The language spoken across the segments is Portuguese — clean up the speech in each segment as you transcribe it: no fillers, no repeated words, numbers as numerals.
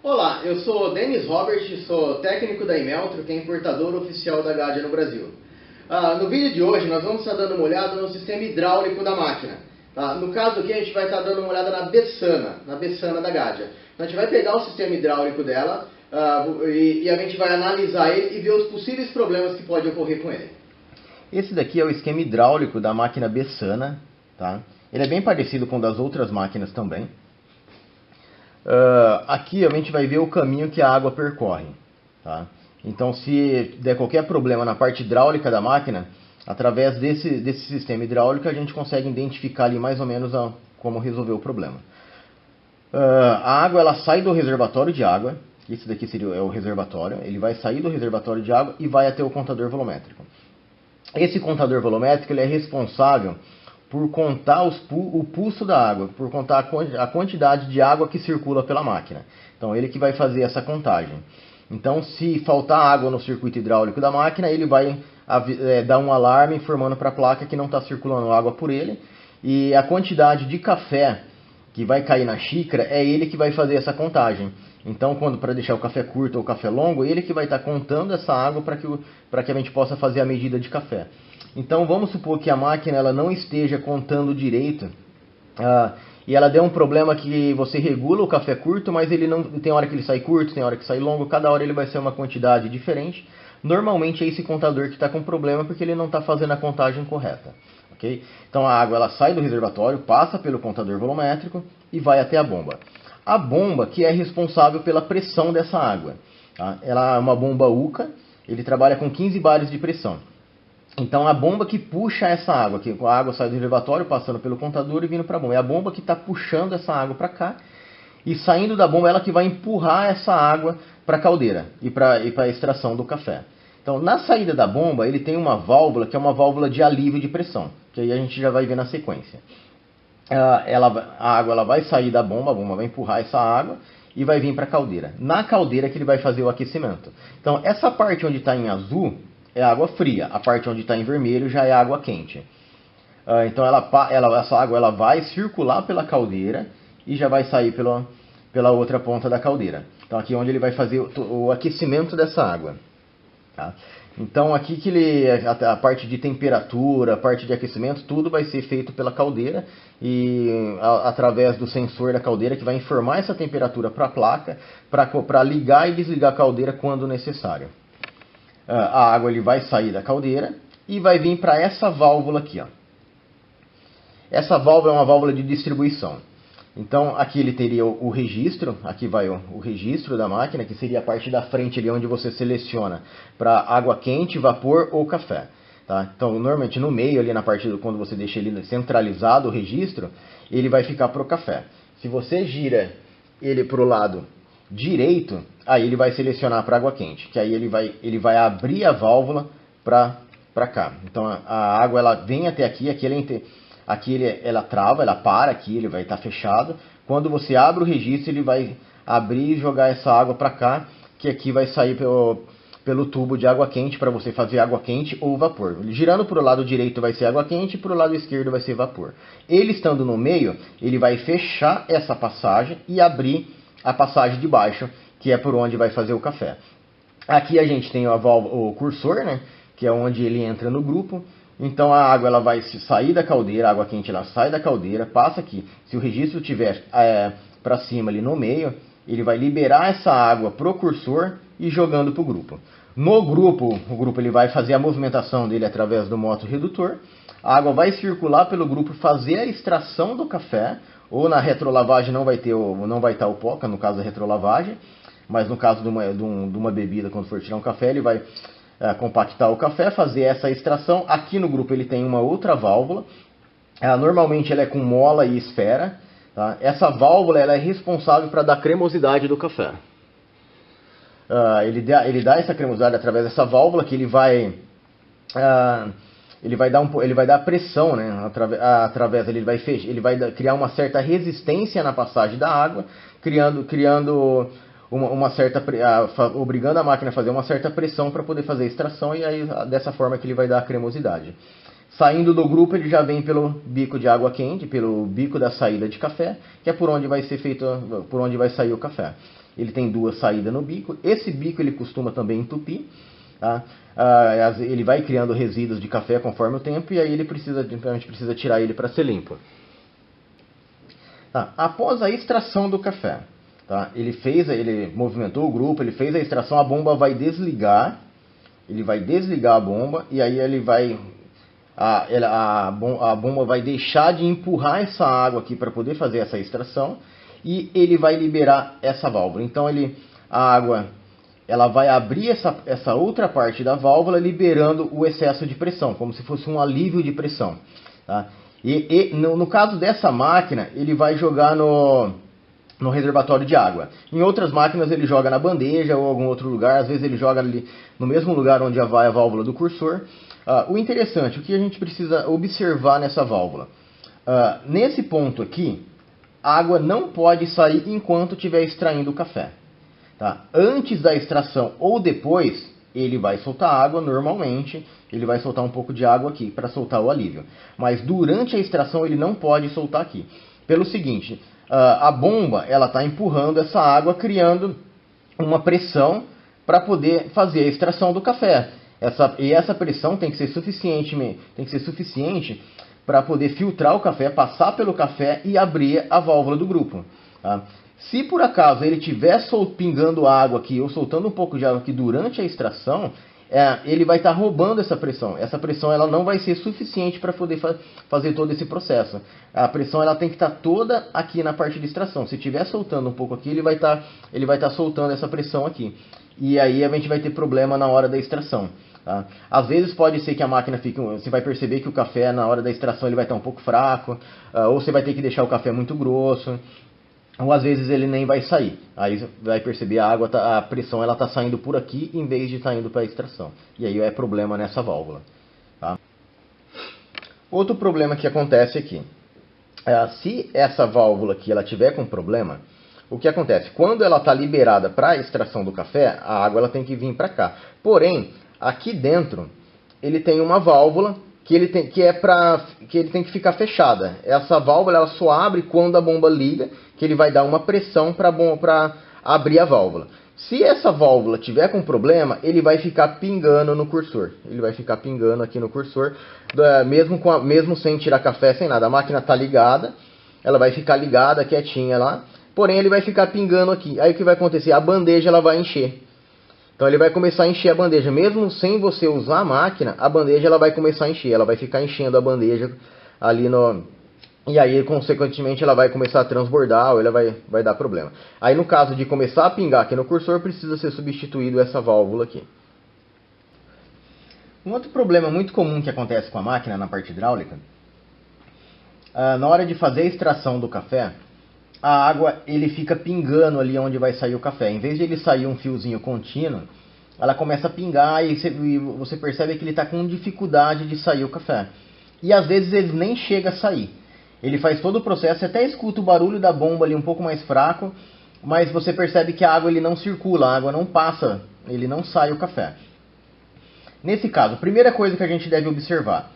Olá, eu sou Denis Robert, sou técnico da Imeltro, que é importador oficial da Gadia no Brasil. No vídeo de hoje nós vamos estar dando uma olhada no sistema hidráulico da máquina. No caso aqui a gente vai estar dando uma olhada na Bessana da Gadia. Então, a gente vai pegar o sistema hidráulico dela e a gente vai analisar ele e ver os possíveis problemas que podem ocorrer com ele. Esse daqui é o esquema hidráulico da máquina Bessana, tá? Ele é bem parecido com o das outras máquinas também. Aqui a gente vai ver o caminho que a água percorre, tá? Então, se der qualquer problema na parte hidráulica da máquina, através desse sistema hidráulico a gente consegue identificar ali mais ou menos como resolver o problema. A água ela sai do reservatório de água. Esse daqui é o reservatório. Ele vai sair do reservatório de água e vai até o contador volumétrico. Esse contador volumétrico ele é responsável por contar o pulso da água, por contar a quantidade de água que circula pela máquina. Então, ele que vai fazer essa contagem. Então, se faltar água no circuito hidráulico da máquina, ele vai dar um alarme informando para a placa que não está circulando água por ele. E a quantidade de café que vai cair na xícara é ele que vai fazer essa contagem. Então, para deixar o café curto ou o café longo, ele que vai estar contando essa água para que a gente possa fazer a medida de café. Então, vamos supor que a máquina ela não esteja contando direito e ela deu um problema que você regula o café curto, mas ele não tem hora que ele sai curto, tem hora que sai longo, cada hora ele vai ser uma quantidade diferente. Normalmente é esse contador que está com problema porque ele não está fazendo a contagem correta. Okay? Então, a água ela sai do reservatório, passa pelo contador volumétrico e vai até a bomba. A bomba que é responsável pela pressão dessa água. Tá? Ela é uma bomba UCA, ele trabalha com 15 bares de pressão. Então, a bomba que puxa essa água, que a água sai do reservatório, passando pelo contador e vindo para a bomba. É a bomba que está puxando essa água para cá e saindo da bomba, ela que vai empurrar essa água para a caldeira e para a extração do café. Então, na saída da bomba, ele tem uma válvula que é uma válvula de alívio de pressão, que aí a gente já vai ver na sequência. A água ela vai sair da bomba, a bomba vai empurrar essa água e vai vir para a caldeira. Na caldeira que ele vai fazer o aquecimento. Então, essa parte onde está em azul é água fria, a parte onde está em vermelho já é água quente. Então, essa água ela vai circular pela caldeira e já vai sair pela outra ponta da caldeira. Então, aqui é onde ele vai fazer o aquecimento dessa água. Tá? Então, aqui a parte de temperatura, a parte de aquecimento, tudo vai ser feito pela caldeira e através do sensor da caldeira que vai informar essa temperatura para a placa para ligar e desligar a caldeira quando necessário. A água ele vai sair da caldeira e vai vir para essa válvula aqui. Ó. Essa válvula é uma válvula de distribuição. Então, aqui ele teria o registro, aqui vai o registro da máquina, que seria a parte da frente ali onde você seleciona para água quente, vapor ou café. Tá? Então, normalmente no meio, ali na parte quando você deixa ele centralizado, o registro, ele vai ficar para o café. Se você gira ele para o lado direito, aí ele vai selecionar para água quente, que aí ele vai abrir a válvula para cá. Então, a água ela vem até aqui, ela trava, ela para aqui, ele vai estar fechado. Quando você abre o registro, ele vai abrir e jogar essa água para cá, que aqui vai sair pelo tubo de água quente para você fazer água quente ou vapor. Girando para o lado direito vai ser água quente e para o lado esquerdo vai ser vapor. Ele estando no meio, ele vai fechar essa passagem e abrir a passagem de baixo, que é por onde vai fazer o café. Aqui a gente tem o cursor, né, que é onde ele entra no grupo. Então, a água ela vai sair da caldeira, a água quente ela sai da caldeira, passa aqui. Se o registro estiver para cima ali no meio, ele vai liberar essa água para o cursor e jogando para o grupo. No grupo, o grupo ele vai fazer a movimentação dele através do moto redutor. A água vai circular pelo grupo, fazer a extração do café, ou na retrolavagem não vai estar o pó, no caso da retrolavagem, mas no caso de uma bebida, quando for tirar um café, ele vai compactar o café, fazer essa extração. Aqui no grupo ele tem uma outra válvula, normalmente ela é com mola e esfera. Tá? Essa válvula ela é responsável para dar cremosidade do café. Ele dá essa cremosidade através dessa válvula que ele vai dar pressão, né? Através ele vai criar uma certa resistência na passagem da água, criando obrigando a máquina a fazer uma certa pressão para poder fazer a extração, e aí dessa forma que ele vai dar a cremosidade. Saindo do grupo, ele já vem pelo bico de água quente, pelo bico da saída de café, que é por onde vai sair o café. ele tem duas saídas no bico. Esse bico ele costuma também entupir, tá? Ele vai criando resíduos de café conforme o tempo e aí a gente precisa tirar ele para ser limpo. Tá? Após a extração do café, tá? Ele movimentou o grupo, ele fez a extração, a bomba vai desligar, ele vai desligar a bomba e aí a bomba vai deixar de empurrar essa água aqui para poder fazer essa extração e ele vai liberar essa válvula. Então a água ela vai abrir essa outra parte da válvula, liberando o excesso de pressão, como se fosse um alívio de pressão. Tá? No caso dessa máquina, ele vai jogar no reservatório de água. Em outras máquinas ele joga na bandeja ou algum outro lugar, às vezes ele joga ali no mesmo lugar onde vai a válvula do cursor. O interessante, o que a gente precisa observar nessa válvula? Nesse ponto aqui, a água não pode sair enquanto estiver extraindo o café. Tá? Antes da extração ou depois, ele vai soltar água normalmente, ele vai soltar um pouco de água aqui para soltar o alívio. Mas durante a extração ele não pode soltar aqui. Pelo seguinte, a bomba ela está empurrando essa água, criando uma pressão para poder fazer a extração do café. Essa pressão tem que ser suficiente para poder filtrar o café, passar pelo café e abrir a válvula do grupo. Tá? Se por acaso ele estiver pingando água aqui ou soltando um pouco de água aqui durante a extração, ele vai estar roubando essa pressão. Essa pressão ela não vai ser suficiente para poder fazer todo esse processo. A pressão ela tem que estar toda aqui na parte de extração. Se estiver soltando um pouco aqui, ele vai estar soltando essa pressão aqui. E aí a gente vai ter problema na hora da extração. Tá? Às vezes pode ser que a máquina você vai perceber que o café na hora da extração ele vai estar um pouco fraco, ou você vai ter que deixar o café muito grosso. Ou às vezes ele nem vai sair. Aí você vai perceber a pressão ela está saindo por aqui em vez de estar indo para a extração. E aí é problema nessa válvula. Tá? Outro problema que acontece aqui. Se essa válvula aqui ela tiver com problema, o que acontece? Quando ela está liberada para a extração do café, a água ela tem que vir para cá. Porém, aqui dentro ele tem uma válvula que ele tem que ficar fechada. Essa válvula ela só abre quando a bomba liga, que ele vai dar uma pressão para abrir a válvula. Se essa válvula tiver com problema, ele vai ficar pingando no cursor. Ele vai ficar pingando aqui no cursor, mesmo sem tirar café, sem nada. A máquina está ligada, ela vai ficar ligada, quietinha lá. Porém, ele vai ficar pingando aqui. Aí o que vai acontecer? A bandeja ela vai encher. Então ele vai começar a encher a bandeja, mesmo sem você usar a máquina, a bandeja ela vai começar a encher, ela vai ficar enchendo a bandeja ali e aí consequentemente ela vai começar a transbordar ou ela vai dar problema. Aí no caso de começar a pingar aqui no cursor, precisa ser substituído essa válvula aqui. Um outro problema muito comum que acontece com a máquina na parte hidráulica, na hora de fazer a extração do café, a água ele fica pingando ali onde vai sair o café. Em vez de ele sair um fiozinho contínuo, ela começa a pingar e você percebe que ele está com dificuldade de sair o café. E às vezes ele nem chega a sair. Ele faz todo o processo, você até escuta o barulho da bomba ali um pouco mais fraco, mas você percebe que a água ele não circula, a água não passa, ele não sai o café. Nesse caso, a primeira coisa que a gente deve observar,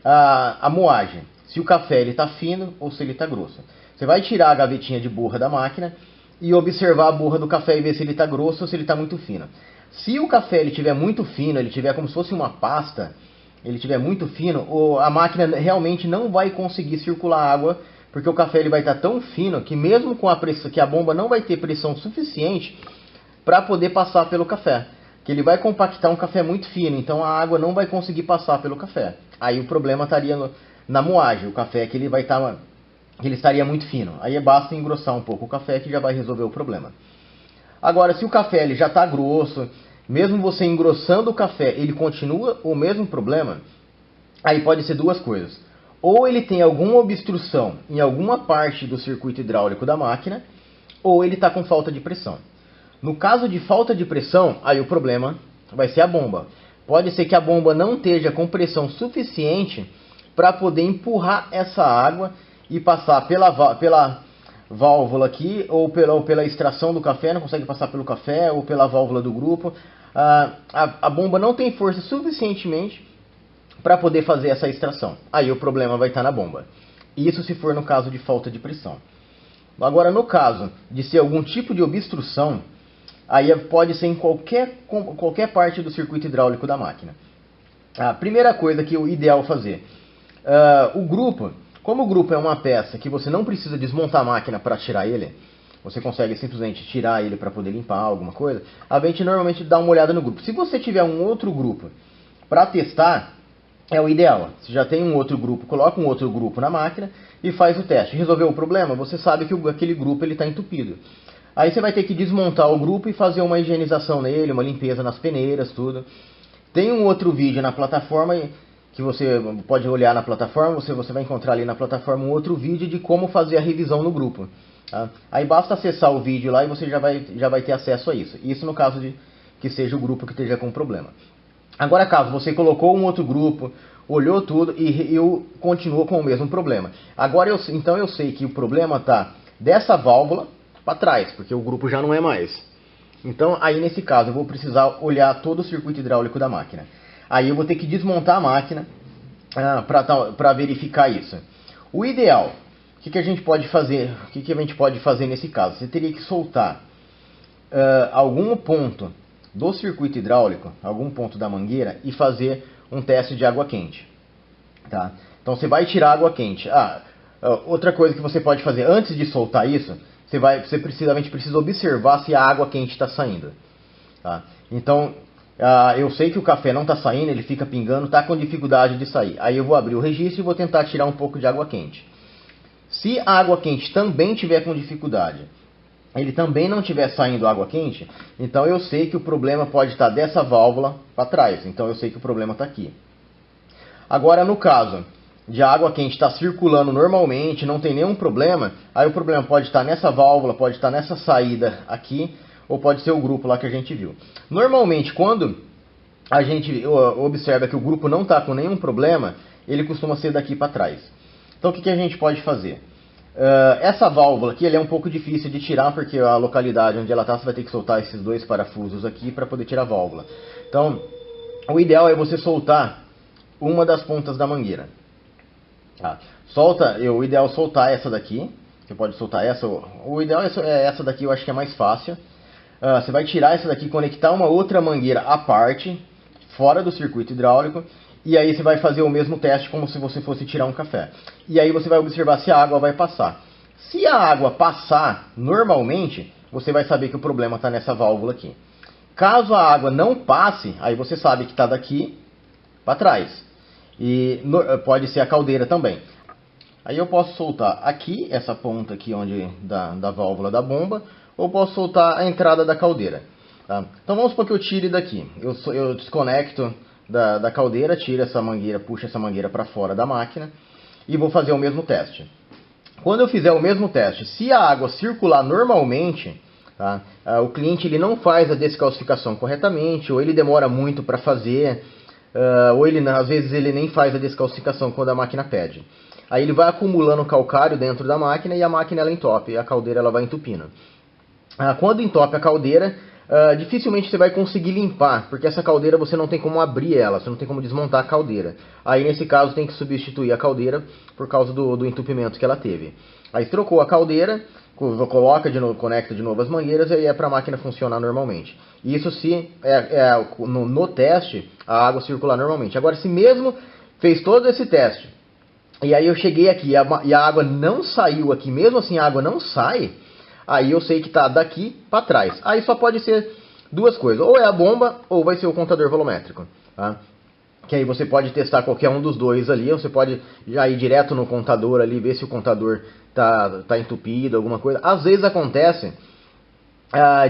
a moagem. Se o café está fino ou se ele está grosso. Você vai tirar a gavetinha de borra da máquina e observar a borra do café e ver se ele está grosso ou se ele está muito fino. Se o café estiver muito fino, ele tiver como se fosse uma pasta, ele estiver muito fino, a máquina realmente não vai conseguir circular água, porque o café ele vai estar tão fino que mesmo com a pressão, que a bomba não vai ter pressão suficiente para poder passar pelo café. Que ele vai compactar um café muito fino, então a água não vai conseguir passar pelo café. Aí o problema estaria na moagem, o café que ele estaria muito fino. Aí basta engrossar um pouco o café que já vai resolver o problema. Agora, se o café ele já está grosso, mesmo você engrossando o café, ele continua o mesmo problema, aí pode ser duas coisas. Ou ele tem alguma obstrução em alguma parte do circuito hidráulico da máquina, ou ele está com falta de pressão. No caso de falta de pressão, aí o problema vai ser a bomba. Pode ser que a bomba não esteja com pressão suficiente para poder empurrar essa água e passar pela válvula aqui, ou pela extração do café, não consegue passar pelo café, ou pela válvula do grupo. A bomba não tem força suficientemente para poder fazer essa extração. Aí o problema vai estar na bomba. Isso se for no caso de falta de pressão. Agora, no caso de ser algum tipo de obstrução, aí pode ser em qualquer parte do circuito hidráulico da máquina. A primeira coisa que é o ideal fazer, o grupo, como o grupo é uma peça que você não precisa desmontar a máquina para tirar ele, você consegue simplesmente tirar ele para poder limpar alguma coisa, a gente normalmente dá uma olhada no grupo. Se você tiver um outro grupo para testar, é o ideal. Se já tem um outro grupo, coloca um outro grupo na máquina e faz o teste. Resolveu o problema? Você sabe que aquele grupo está entupido. Aí você vai ter que desmontar o grupo e fazer uma higienização nele, uma limpeza nas peneiras, tudo. Tem um outro vídeo na plataforma que você pode olhar na plataforma, você vai encontrar ali na plataforma um outro vídeo de como fazer a revisão no grupo. Tá? Aí basta acessar o vídeo lá e você já vai ter acesso a isso. Isso no caso de que seja o grupo que esteja com problema. Agora, caso você colocou um outro grupo, olhou tudo e continua com o mesmo problema. Agora, então eu sei que o problema está dessa válvula para trás, porque o grupo já não é mais. Então, aí nesse caso, eu vou precisar olhar todo o circuito hidráulico da máquina. Aí eu vou ter que desmontar a máquina para verificar isso. O ideal, o que a gente pode fazer? O que a gente pode fazer nesse caso? Você teria que soltar algum ponto do circuito hidráulico, algum ponto da mangueira, e fazer um teste de água quente. Tá? Então você vai tirar água quente. Outra coisa que você pode fazer antes de soltar isso, você precisa observar se a água quente está saindo. Tá? Então, eu sei que o café não está saindo, ele fica pingando, está com dificuldade de sair. Aí eu vou abrir o registro e vou tentar tirar um pouco de água quente. Se a água quente também tiver com dificuldade, ele também não estiver saindo água quente, então eu sei que o problema pode estar dessa válvula para trás. Então eu sei que o problema está aqui. Agora, no caso de a água quente estar circulando normalmente, não tem nenhum problema, aí o problema pode estar nessa válvula, pode estar nessa saída aqui, ou pode ser o grupo lá que a gente viu. Normalmente, quando a gente observa que o grupo não está com nenhum problema, ele costuma ser daqui para trás. Então o que a gente pode fazer? Essa válvula aqui, ela é um pouco difícil de tirar, porque a localidade onde ela está, você vai ter que soltar esses dois parafusos aqui para poder tirar a válvula. Então, o ideal é você soltar uma das pontas da mangueira. Tá? O ideal é soltar essa daqui. Você pode soltar essa. O ideal é essa daqui, eu acho que é mais fácil. Você vai tirar essa daqui, conectar uma outra mangueira à parte, fora do circuito hidráulico. E aí você vai fazer o mesmo teste como se você fosse tirar um café. E aí você vai observar se a água vai passar. Se a água passar normalmente, você vai saber que o problema está nessa válvula aqui. Caso a água não passe, aí você sabe que está daqui para trás. E pode ser a caldeira também. Aí eu posso soltar aqui, essa ponta aqui da válvula da bomba, ou posso soltar a entrada da caldeira. Tá? Então vamos supor que eu tire daqui. Eu desconecto da caldeira, tiro essa mangueira, puxo essa mangueira para fora da máquina e vou fazer o mesmo teste. Quando eu fizer o mesmo teste, se a água circular normalmente, tá, o cliente ele não faz a descalcificação corretamente, ou ele demora muito para fazer, ou às vezes ele nem faz a descalcificação quando a máquina pede. Aí ele vai acumulando calcário dentro da máquina e a máquina ela entope, e a caldeira ela vai entupindo. Quando entope a caldeira, dificilmente você vai conseguir limpar, porque essa caldeira você não tem como abrir ela, você não tem como desmontar a caldeira. Aí nesse caso tem que substituir a caldeira por causa do entupimento que ela teve. Aí trocou a caldeira, conecta de novo as mangueiras e aí é para a máquina funcionar normalmente. Isso se no teste a água circular normalmente. Agora, se mesmo fez todo esse teste e aí eu cheguei aqui e a água não saiu aqui, mesmo assim a água não sai, aí eu sei que está daqui para trás. Aí só pode ser duas coisas. Ou é a bomba, ou vai ser o contador volumétrico. Tá? Que aí você pode testar qualquer um dos dois ali. Ou você pode já ir direto no contador ali, ver se o contador tá entupido, alguma coisa. Às vezes acontece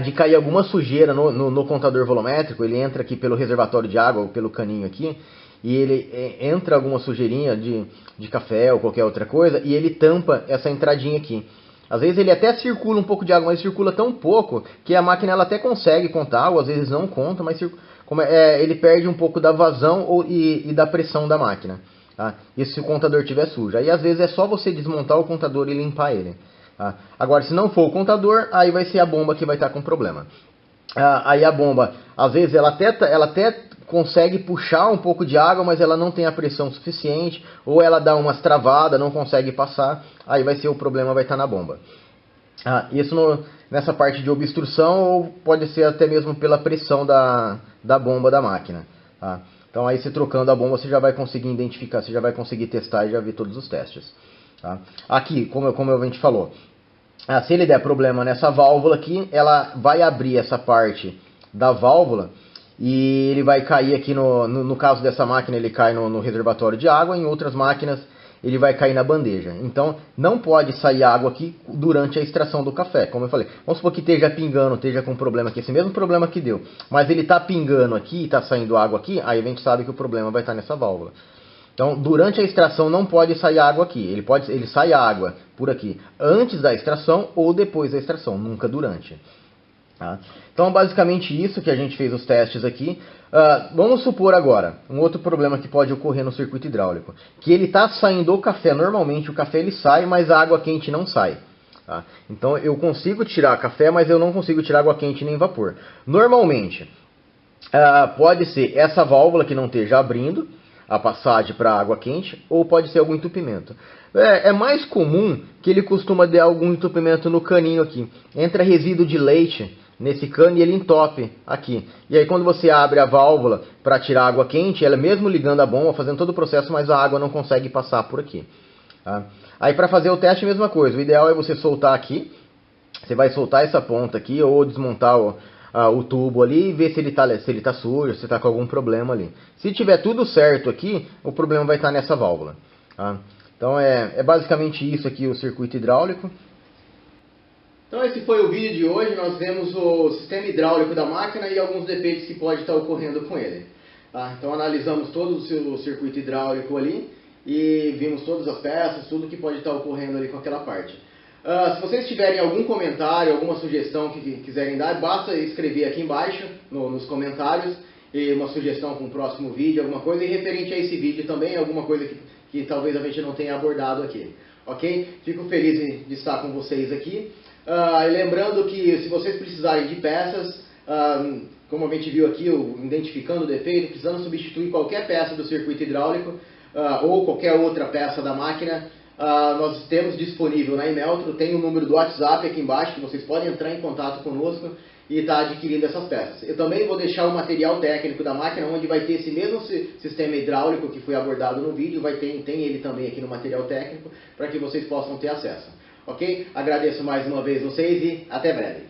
de cair alguma sujeira no contador volumétrico. Ele entra aqui pelo reservatório de água, ou pelo caninho aqui. E ele entra alguma sujeirinha de café ou qualquer outra coisa. E ele tampa essa entradinha aqui. Às vezes ele até circula um pouco de água, mas circula tão pouco que a máquina ela até consegue contar, ou às vezes não conta, mas ele perde um pouco da vazão e da pressão da máquina. Tá? Isso se o contador estiver sujo. Aí às vezes é só você desmontar o contador e limpar ele. Tá? Agora, se não for o contador, aí vai ser a bomba que vai estar com problema. Aí a bomba, às vezes ela até consegue puxar um pouco de água, mas ela não tem a pressão suficiente, ou ela dá umas travadas, não consegue passar, aí o problema vai estar na bomba. Isso nessa parte de obstrução, ou pode ser até mesmo pela pressão da bomba da máquina. Tá? Então aí você trocando a bomba, você já vai conseguir identificar, você já vai conseguir testar e já ver todos os testes. Tá? Aqui, como a gente falou, se ele der problema nessa válvula aqui, ela vai abrir essa parte da válvula e ele vai cair aqui, no caso dessa máquina, ele cai no reservatório de água. Em outras máquinas ele vai cair na bandeja. Então não pode sair água aqui durante a extração do café. Como eu falei, vamos supor que esteja pingando, esteja com problema aqui, esse mesmo problema que deu, mas ele está pingando aqui, está saindo água aqui, aí a gente sabe que o problema vai estar nessa válvula. Então, durante a extração não pode sair água aqui. Ele sai água por aqui antes da extração ou depois da extração, nunca durante. Tá? Então, basicamente isso que a gente fez os testes aqui. Vamos supor agora, um outro problema que pode ocorrer no circuito hidráulico, que ele está saindo o café. Normalmente o café ele sai, mas a água quente não sai. Tá? Então, eu consigo tirar café, mas eu não consigo tirar água quente nem vapor. Normalmente, pode ser essa válvula que não esteja abrindo a passagem para água quente, ou pode ser algum entupimento. É mais comum que ele costuma ter algum entupimento no caninho aqui. Entra resíduo de leite nesse cano e ele entope aqui. E aí quando você abre a válvula para tirar água quente, ela mesmo ligando a bomba, fazendo todo o processo, mas a água não consegue passar por aqui. Tá? Aí para fazer o teste, a mesma coisa. O ideal é você soltar aqui. Você vai soltar essa ponta aqui ou desmontar o tubo ali e ver se ele tá sujo, se está com algum problema ali. Se tiver tudo certo aqui, o problema vai estar nessa válvula. Tá? Então é basicamente isso aqui o circuito hidráulico. Então esse foi o vídeo de hoje. Nós vemos o sistema hidráulico da máquina e alguns defeitos que pode estar ocorrendo com ele. Tá? Então analisamos todo o seu circuito hidráulico ali e vimos todas as peças, tudo que pode estar ocorrendo ali com aquela parte. Se vocês tiverem algum comentário, alguma sugestão que quiserem dar, basta escrever aqui embaixo nos comentários e uma sugestão para um próximo vídeo, alguma coisa, e referente a esse vídeo também, alguma coisa que talvez a gente não tenha abordado aqui. Ok? Fico feliz de estar com vocês aqui. E lembrando que se vocês precisarem de peças, como a gente viu aqui, identificando o defeito, precisando substituir qualquer peça do circuito hidráulico ou qualquer outra peça da máquina, nós temos disponível na Imeltro, tem o número do WhatsApp aqui embaixo, que vocês podem entrar em contato conosco e estar adquirindo essas peças. Eu também vou deixar o material técnico da máquina, onde vai ter esse mesmo sistema hidráulico que foi abordado no vídeo, tem ele também aqui no material técnico, para que vocês possam ter acesso. Ok? Agradeço mais uma vez vocês e até breve.